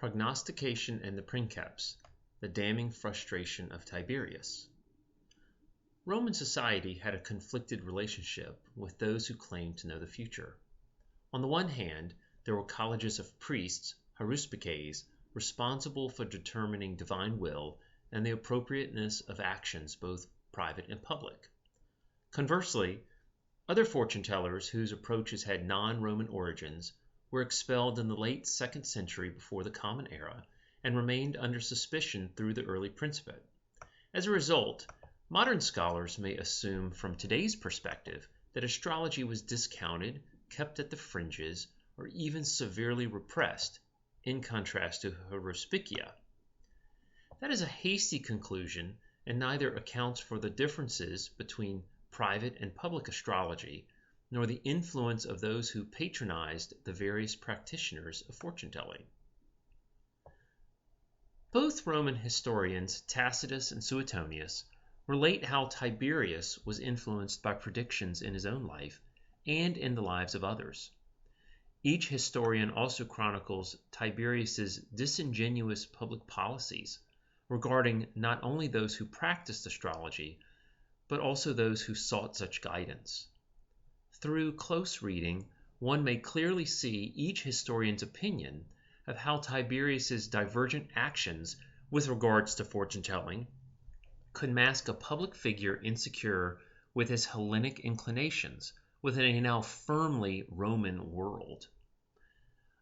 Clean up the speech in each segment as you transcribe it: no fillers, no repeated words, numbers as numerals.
Prognostication and the Princeps, the damning frustration of Tiberius. Roman society had a conflicted relationship with those who claimed to know the future. On the one hand, there were colleges of priests, haruspices, responsible for determining divine will and the appropriateness of actions both private and public. Conversely, other fortune-tellers whose approaches had non-Roman origins were expelled in the late 2nd century before the Common Era and remained under suspicion through the early Princeps. As a result, modern scholars may assume from today's perspective that astrology was discounted, kept at the fringes, or even severely repressed, in contrast to haruspicia. That is a hasty conclusion, and neither accounts for the differences between private and public astrology, nor the influence of those who patronized the various practitioners of fortune-telling. Both Roman historians, Tacitus and Suetonius, relate how Tiberius was influenced by predictions in his own life and in the lives of others. Each historian also chronicles Tiberius's disingenuous public policies regarding not only those who practiced astrology, but also those who sought such guidance. Through close reading, one may clearly see each historian's opinion of how Tiberius's divergent actions with regards to fortune-telling could mask a public figure insecure with his Hellenic inclinations within a now firmly Roman world.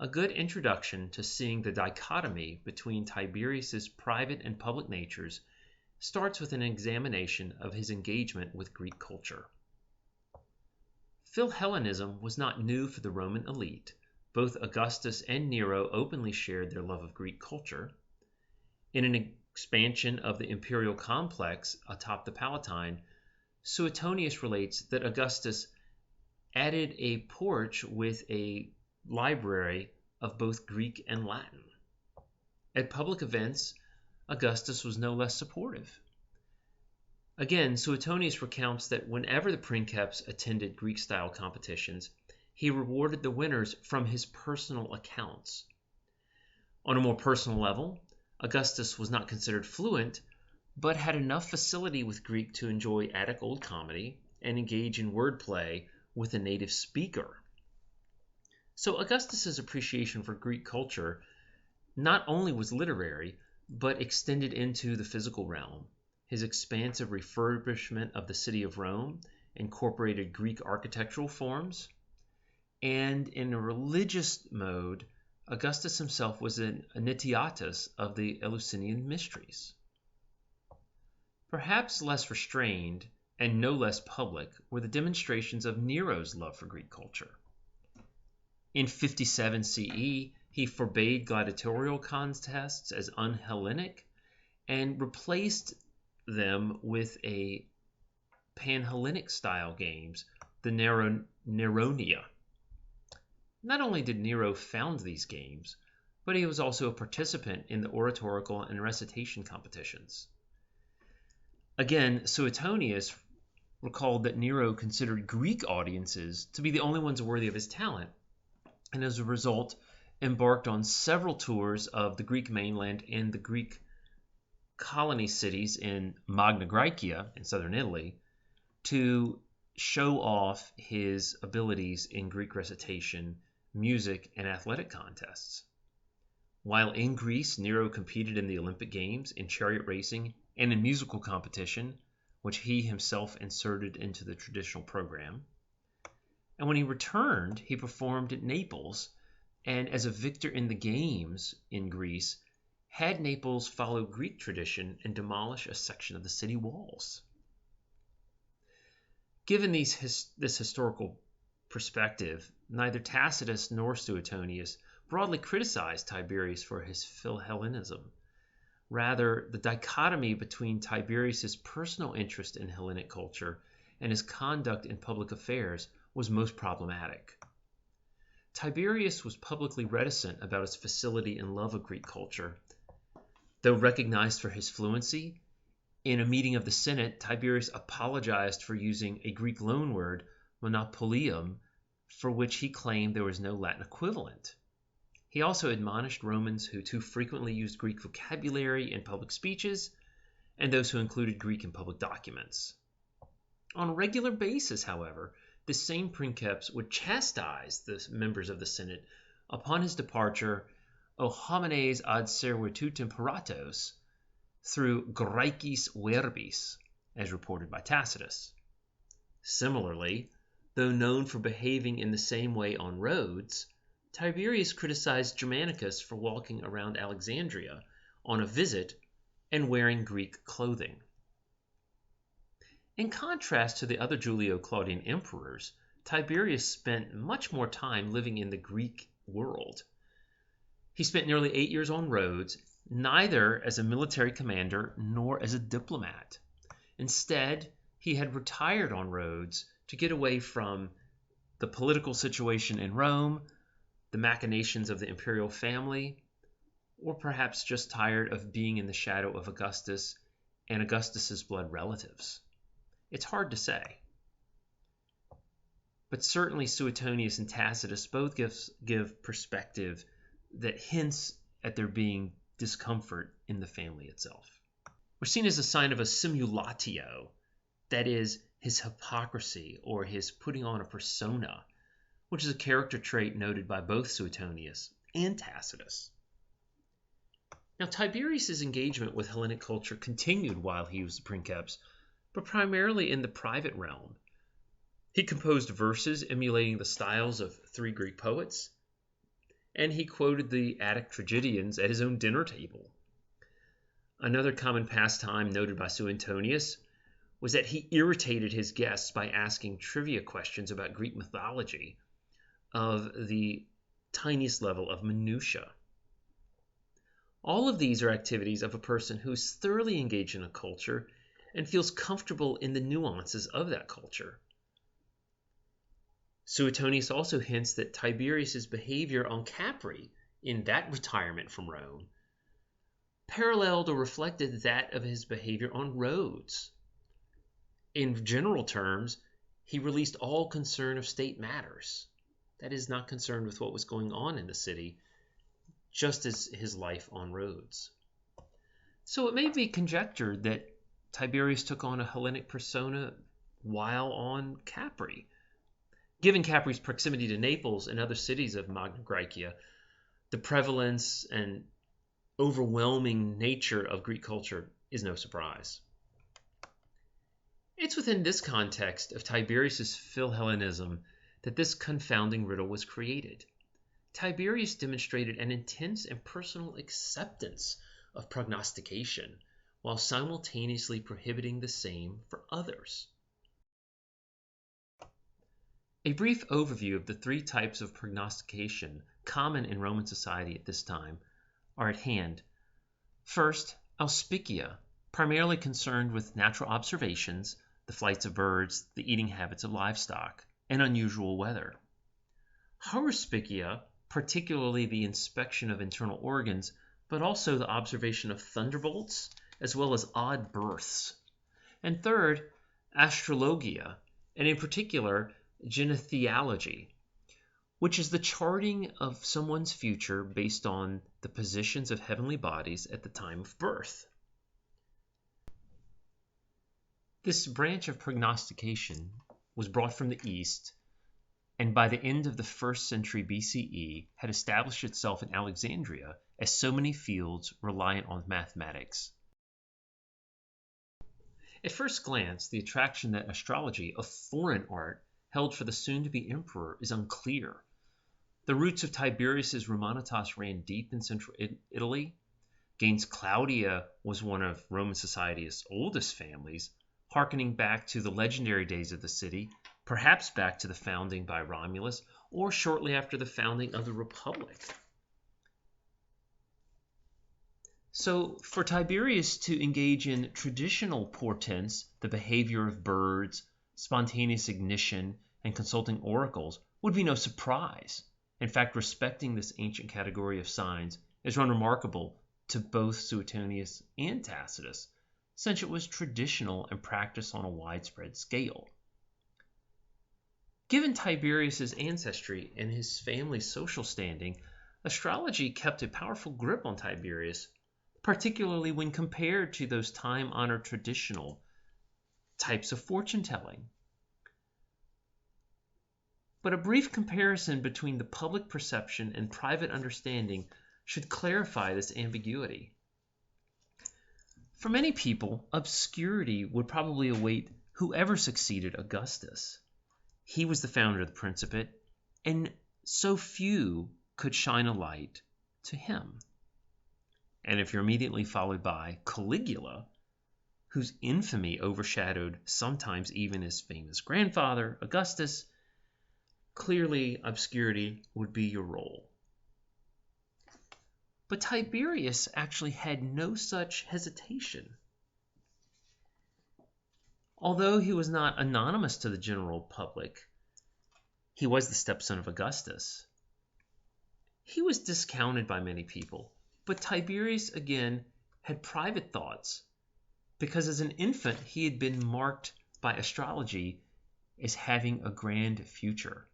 A good introduction to seeing the dichotomy between Tiberius's private and public natures starts with an examination of his engagement with Greek culture. Philhellenism was not new for the Roman elite. Both Augustus and Nero openly shared their love of Greek culture. In an expansion of the imperial complex atop the Palatine, Suetonius relates that Augustus added a porch with a library of both Greek and Latin. At public events, Augustus was no less supportive. Again, Suetonius recounts that whenever the Princeps attended Greek-style competitions, he rewarded the winners from his personal accounts. On a more personal level, Augustus was not considered fluent, but had enough facility with Greek to enjoy Attic Old Comedy and engage in wordplay with a native speaker. So Augustus's appreciation for Greek culture not only was literary, but extended into the physical realm. His expansive refurbishment of the city of Rome incorporated Greek architectural forms, and in a religious mode, Augustus himself was an initiatus of the Eleusinian mysteries. Perhaps less restrained and no less public were the demonstrations of Nero's love for Greek culture. In 57 CE, he forbade gladiatorial contests as un-Hellenic and replaced them with a pan-Hellenic style games, the Neronia. Not only did Nero found these games, but he was also a participant in the oratorical and recitation competitions. Again, Suetonius recalled that Nero considered Greek audiences to be the only ones worthy of his talent, and as a result embarked on several tours of the Greek mainland and the Greek colony cities in Magna Graecia in southern Italy to show off his abilities in Greek recitation, music, and athletic contests. While in Greece, Nero competed in the Olympic Games, in chariot racing, and in musical competition, which he himself inserted into the traditional program. And when he returned, he performed at Naples, and as a victor in the games in Greece, had Naples follow Greek tradition and demolish a section of the city walls. Given this historical perspective, neither Tacitus nor Suetonius broadly criticized Tiberius for his Philhellenism. Rather, the dichotomy between Tiberius's personal interest in Hellenic culture and his conduct in public affairs was most problematic. Tiberius was publicly reticent about his facility and love of Greek culture. Though recognized for his fluency, in a meeting of the Senate, Tiberius apologized for using a Greek loanword, monopolium, for which he claimed there was no Latin equivalent. He also admonished Romans who too frequently used Greek vocabulary in public speeches and those who included Greek in public documents. On a regular basis, however, this same Princeps would chastise the members of the Senate upon his departure, o homines ad servitutem imperatos, through Graecis verbis, as reported by Tacitus. Similarly, though known for behaving in the same way on roads, Tiberius criticized Germanicus for walking around Alexandria on a visit and wearing Greek clothing. In contrast to the other Julio-Claudian emperors, Tiberius spent much more time living in the Greek world. He spent nearly 8 years on Rhodes, neither as a military commander nor as a diplomat. Instead, he had retired on Rhodes to get away from the political situation in Rome, the machinations of the imperial family, or perhaps just tired of being in the shadow of Augustus and Augustus's blood relatives. It's hard to say. But certainly Suetonius and Tacitus both give perspective that hints at there being discomfort in the family itself. We're seen as a sign of a simulatio, that is, his hypocrisy or his putting on a persona, which is a character trait noted by both Suetonius and Tacitus. Now, Tiberius's engagement with Hellenic culture continued while he was the Princeps, but primarily in the private realm. He composed verses emulating the styles of 3 Greek poets, and he quoted the Attic tragedians at his own dinner table. Another common pastime noted by Suetonius was that he irritated his guests by asking trivia questions about Greek mythology of the tiniest level of minutiae. All of these are activities of a person who is thoroughly engaged in a culture and feels comfortable in the nuances of that culture. Suetonius also hints that Tiberius's behavior on Capri, in that retirement from Rome, paralleled or reflected that of his behavior on Rhodes. In general terms, he released all concern of state matters. That is, not concerned with what was going on in the city, just as his life on Rhodes. So it may be conjectured that Tiberius took on a Hellenic persona while on Capri. Given Capri's proximity to Naples and other cities of Magna Graecia, the prevalence and overwhelming nature of Greek culture is no surprise. It's within this context of Tiberius's Philhellenism that this confounding riddle was created. Tiberius demonstrated an intense and personal acceptance of prognostication, while simultaneously prohibiting the same for others. A brief overview of the 3 types of prognostication common in Roman society at this time are at hand. First, auspicia, primarily concerned with natural observations, the flights of birds, the eating habits of livestock, and unusual weather. Horospicia, particularly the inspection of internal organs, but also the observation of thunderbolts, as well as odd births. And third, astrologia, and in particular, genethology, which is the charting of someone's future based on the positions of heavenly bodies at the time of birth. This branch of prognostication was brought from the East, and by the end of the 1st century BCE had established itself in Alexandria, as so many fields reliant on mathematics. At first glance, the attraction that astrology, a foreign art, held for the soon-to-be emperor is unclear. The roots of Tiberius's Romanitas ran deep in central Italy. Gaius Claudia was one of Roman society's oldest families, hearkening back to the legendary days of the city, perhaps back to the founding by Romulus, or shortly after the founding of the Republic. So for Tiberius to engage in traditional portents, the behavior of birds, spontaneous ignition, and consulting oracles, would be no surprise. In fact, respecting this ancient category of signs is unremarkable to both Suetonius and Tacitus, since it was traditional and practiced on a widespread scale. Given Tiberius's ancestry and his family's social standing, astrology kept a powerful grip on Tiberius, particularly when compared to those time-honored traditional types of fortune telling. But a brief comparison between the public perception and private understanding should clarify this ambiguity. For many people, obscurity would probably await whoever succeeded Augustus. He was the founder of the Principate, and so few could shine a light to him. And if you're immediately followed by Caligula, whose infamy overshadowed sometimes even his famous grandfather, Augustus, clearly obscurity would be your role. But Tiberius actually had no such hesitation. Although he was not anonymous to the general public, he was the stepson of Augustus. He was discounted by many people, but Tiberius again had private thoughts because as an infant he had been marked by astrology as having a grand future.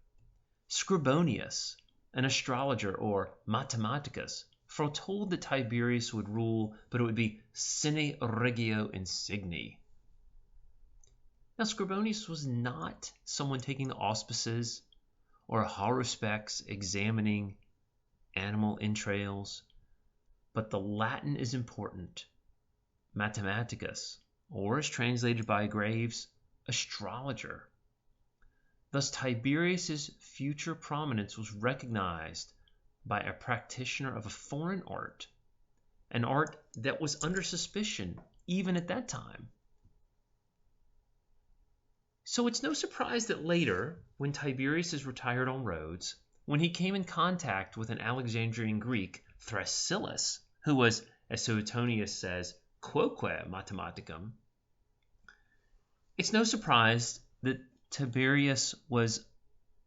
Scribonius, an astrologer or mathematicus, foretold that Tiberius would rule, but it would be sine regio insigni. Now, Scribonius was not someone taking the auspices or horospex examining animal entrails, but the Latin is important. Mathematicus, or as translated by Graves, astrologer. Thus, Tiberius's future prominence was recognized by a practitioner of a foreign art, an art that was under suspicion even at that time. So it's no surprise that later, when Tiberius is retired on Rhodes, when he came in contact with an Alexandrian Greek, Thrasyllus, who was, as Suetonius says, quoque mathematicum, it's no surprise that Tiberius was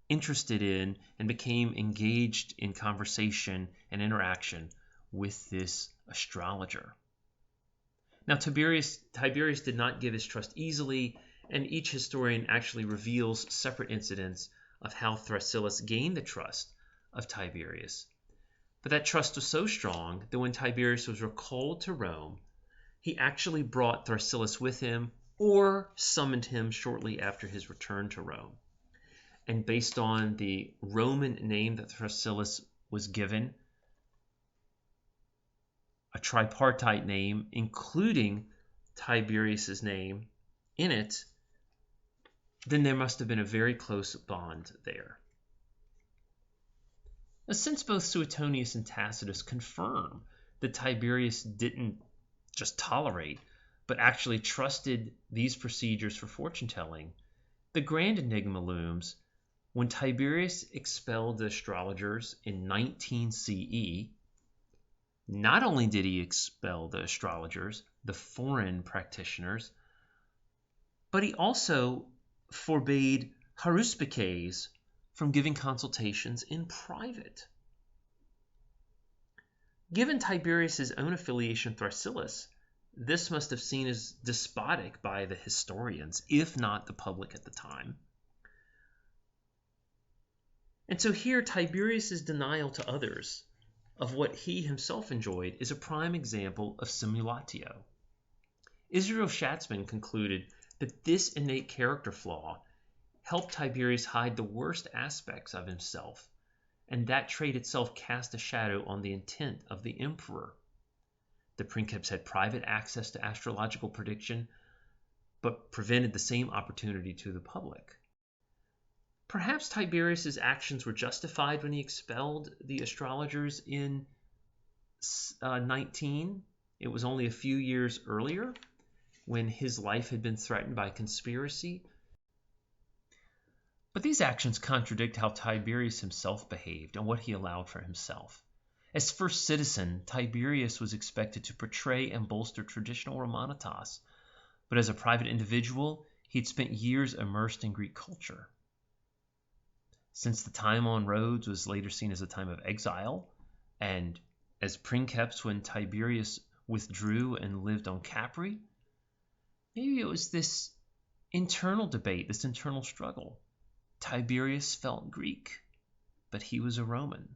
interested in and became engaged in conversation and interaction with this astrologer. Now, Tiberius did not give his trust easily, and each historian actually reveals separate incidents of how Thrasyllus gained the trust of Tiberius. But that trust was so strong that when Tiberius was recalled to Rome, he actually brought Thrasyllus with him or summoned him shortly after his return to Rome. And based on the Roman name that Thrasyllus was given, a tripartite name, including Tiberius's name in it, then there must have been a very close bond there. Now, since both Suetonius and Tacitus confirm that Tiberius didn't just tolerate, but actually trusted these procedures for fortune telling, the grand enigma looms when Tiberius expelled the astrologers in 19 CE. Not only did he expel the astrologers, the foreign practitioners, but he also forbade haruspices from giving consultations in private. Given Tiberius's own affiliation with Thrasyllus, this must have seen as despotic by the historians, if not the public at the time. And so here, Tiberius's denial to others of what he himself enjoyed is a prime example of simulatio. Israel Schatzman concluded that this innate character flaw helped Tiberius hide the worst aspects of himself, and that trait itself cast a shadow on the intent of the emperor. The Princeps had private access to astrological prediction, but prevented the same opportunity to the public. Perhaps Tiberius's actions were justified when he expelled the astrologers in 19. It was only a few years earlier when his life had been threatened by conspiracy. But these actions contradict how Tiberius himself behaved and what he allowed for himself. As first citizen, Tiberius was expected to portray and bolster traditional Romanitas, but as a private individual, he'd spent years immersed in Greek culture. Since the time on Rhodes was later seen as a time of exile, and as Princeps when Tiberius withdrew and lived on Capri, maybe it was this internal debate, this internal struggle. Tiberius felt Greek, but he was a Roman.